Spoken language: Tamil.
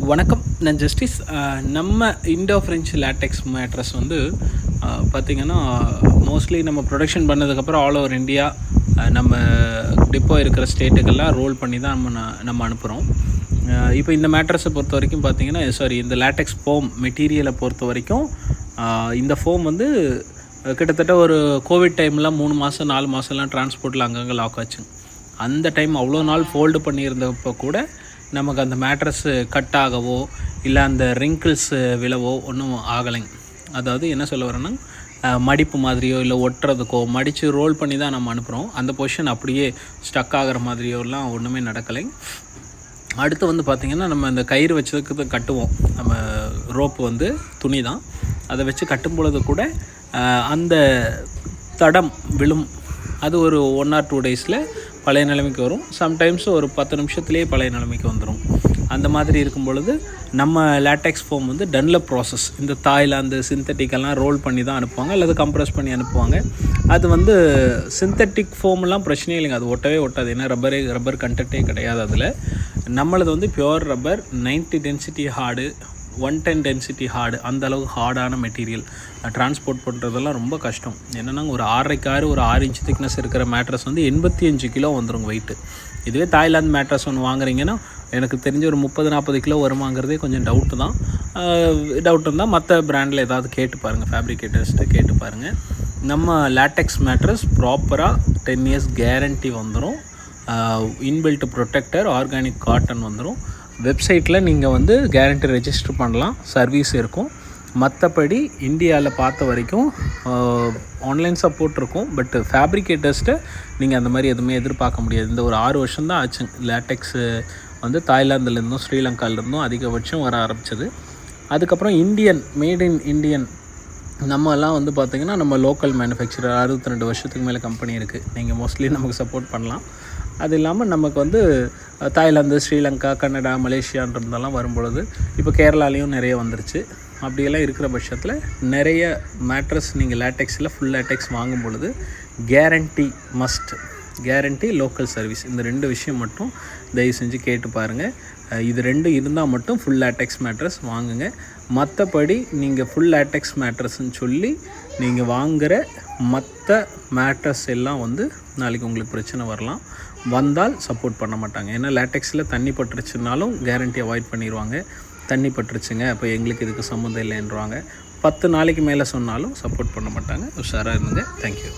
வணக்கம். நான் ஜஸ்டிஸ். நம்ம இண்டோ ஃப்ரெஞ்ச் லேட்டெக்ஸ் மேட்ரஸ் வந்து பார்த்திங்கன்னா மோஸ்ட்லி நம்ம ப்ரொடக்ஷன் பண்ணதுக்கப்புறம் ஆல் ஓவர் இந்தியா நம்ம டிப்போ இருக்கிற ஸ்டேட்டுக்கெல்லாம் ரோல் பண்ணி தான் நம்ம அனுப்புகிறோம். இப்போ இந்த மேட்ரஸை பொறுத்த வரைக்கும் பார்த்திங்கன்னா இந்த லேட்டெக்ஸ் ஃபோம் மெட்டீரியலை பொறுத்த வரைக்கும் இந்த ஃபோம் வந்து கிட்டத்தட்ட ஒரு கோவிட் டைம்லாம் 3 மாதம் 4 மாதம்லாம் டிரான்ஸ்போர்ட்டில் அங்கங்கே லாக் ஆச்சு. அந்த டைம் அவ்வளோ நாள் ஃபோல்டு பண்ணியிருந்தப்போ கூட நமக்கு அந்த மேட்ரஸ் கட் ஆகவோ இல்லை அந்த ரிங்கிள்ஸ் விழவோ ஒன்றும் ஆகலைங்க. அதாவது என்ன சொல்ல வரேன்னா, மடிப்பு மாதிரியோ இல்லை ஒட்டுறதுக்கோ மடித்து ரோல் பண்ணி தான் நம்ம அனுப்புகிறோம். அந்த பொசிஷன் அப்படியே ஸ்டக் ஆகிற மாதிரியோலாம் ஒன்றுமே நடக்கலை. அடுத்து வந்து பார்த்திங்கன்னா, நம்ம இந்த கயிறு வச்சதுக்கு கட்டுவோம். நம்ம ரோப்பு வந்து துணி தான், அதை வச்சு கட்டும் பொழுது கூட அந்த தடம் விழும். அது ஒரு 1 or 2 டேஸில் பழைய நிலைமைக்கு வரும். சம்டைம்ஸ் ஒரு 10 நிமிஷத்துலேயே பழைய நிலைமைக்கு வந்துடும். அந்த மாதிரி இருக்கும் பொழுது நம்ம லேட்டெக்ஸ் ஃபோம் வந்து டன்லப் ப்ராசஸ், இந்த தாய்லாந்து சிந்தட்டிக்கெல்லாம் ரோல் பண்ணி தான் அனுப்புவாங்க அல்லது கம்ப்ரெஸ் பண்ணி அனுப்புவாங்க. அது வந்து சிந்தட்டிக் ஃபோம்லாம் பிரச்சனையே இல்லைங்க, அது ஒட்டவே ஒட்டாது. ஏன்னா ரப்பர் கண்டென்ட்டே கிடையாது அதில். நம்மளது வந்து pure rubber, 90 density hard, 110 density hard, அந்தளவுக்கு ஹார்டான மெட்டீரியல். டிரான்ஸ்போர்ட் பண்ணுறதெல்லாம் ரொம்ப கஷ்டம். என்னென்னா ஒரு 6.5 ஒரு 6 இன்ச் திக்னஸ் இருக்கிற மேட்ரஸ் வந்து 85 கிலோ வந்துடும் வெயிட்டு. இதுவே தாய்லாந்து மேட்ரஸ் ஒன்று வாங்குறீங்கன்னா எனக்கு தெரிஞ்ச ஒரு 30-40 கிலோ வருமாங்கிறதே கொஞ்சம் டவுட்டு தான். மற்ற பிராண்டில் ஏதாவது கேட்டு பாருங்கள், ஃபேப்ரிகேட்டர்ஸ்ட்டு கேட்டு பாருங்கள். நம்ம லேட்டெக்ஸ் மேட்ரஸ் ப்ராப்பராக 10 years கேரண்டி வந்துடும். இன்பில்ட் ப்ரொடெக்டர், ஆர்கானிக் காட்டன் வந்துடும். வெப்சைட்டில் நீங்கள் வந்து கேரண்டி ரெஜிஸ்டர் பண்ணலாம், சர்வீஸ் இருக்கும். மற்றபடி இந்தியாவில் பார்த்த வரைக்கும் ஆன்லைன் சப்போர்ட் இருக்கும். பட் ஃபேப்ரிகேட்டர்ஸ்ட்டு நீங்கள் அந்த மாதிரி எதுவுமே எதிர்பார்க்க முடியாது. இந்த ஒரு 6 வருஷம் தான் ஆச்சு லேட்டெக்ஸு வந்து தாய்லாந்துலேருந்தும் ஸ்ரீலங்காவிலேருந்தும் அதிகபட்சம் வர ஆரம்பிச்சது. அதுக்கப்புறம் மேட் இன் இண்டியன் நம்மலாம் வந்து பார்த்திங்கன்னா நம்ம லோக்கல் மேனுஃபேக்சரர் 62 வருஷத்துக்கு மேலே கம்பெனி இருக்குது. நீங்கள் மோஸ்ட்லி நமக்கு சப்போர்ட் பண்ணலாம். அது இல்லாமல் நமக்கு வந்து தாய்லாந்து, ஸ்ரீலங்கா, கனடா, மலேசியான்றதெல்லாம் வரும்பொழுது இப்போ கேரளாலேயும் நிறைய வந்துருச்சு. அப்படியெல்லாம் இருக்கிற பட்சத்தில் நிறைய மேட்ரஸ் நீங்கள் லேட்டெக்ஸில் ஃபுல் லேட்டெக்ஸ் வாங்கும் பொழுது guarantee must. Guarantee, local service, இந்த 2 விஷயம் மட்டும் தயவு செஞ்சு கேட்டு பாருங்கள். இது 2 இருந்தால் மட்டும் ஃபுல் லேட்டெக்ஸ் மேட்ரஸ் வாங்குங்க. மற்றபடி நீங்கள் ஃபுல் லேட்டெக்ஸ் மேட்ரஸ்ன்னு சொல்லி நீங்கள் வாங்குகிற மற்ற மேட்ரஸ் எல்லாம் வந்து நாளைக்கு உங்களுக்கு பிரச்சனை வந்தால் சப்போர்ட் பண்ண மாட்டாங்க. ஏன்னா லேட்டெக்ஸில் தண்ணி பட்டுருச்சுனாலும் கேரண்டி அவாய்ட் பண்ணிடுவாங்க. தண்ணி பட்டுருச்சுங்க அப்போ எங்களுக்கு இதுக்கு சம்மந்தம் இல்லைன்றாங்க. 10 நாளைக்கு மேலே சொன்னாலும் சப்போர்ட் பண்ண மாட்டாங்க. உஷாராக இருந்துங்க. தேங்க்யூ.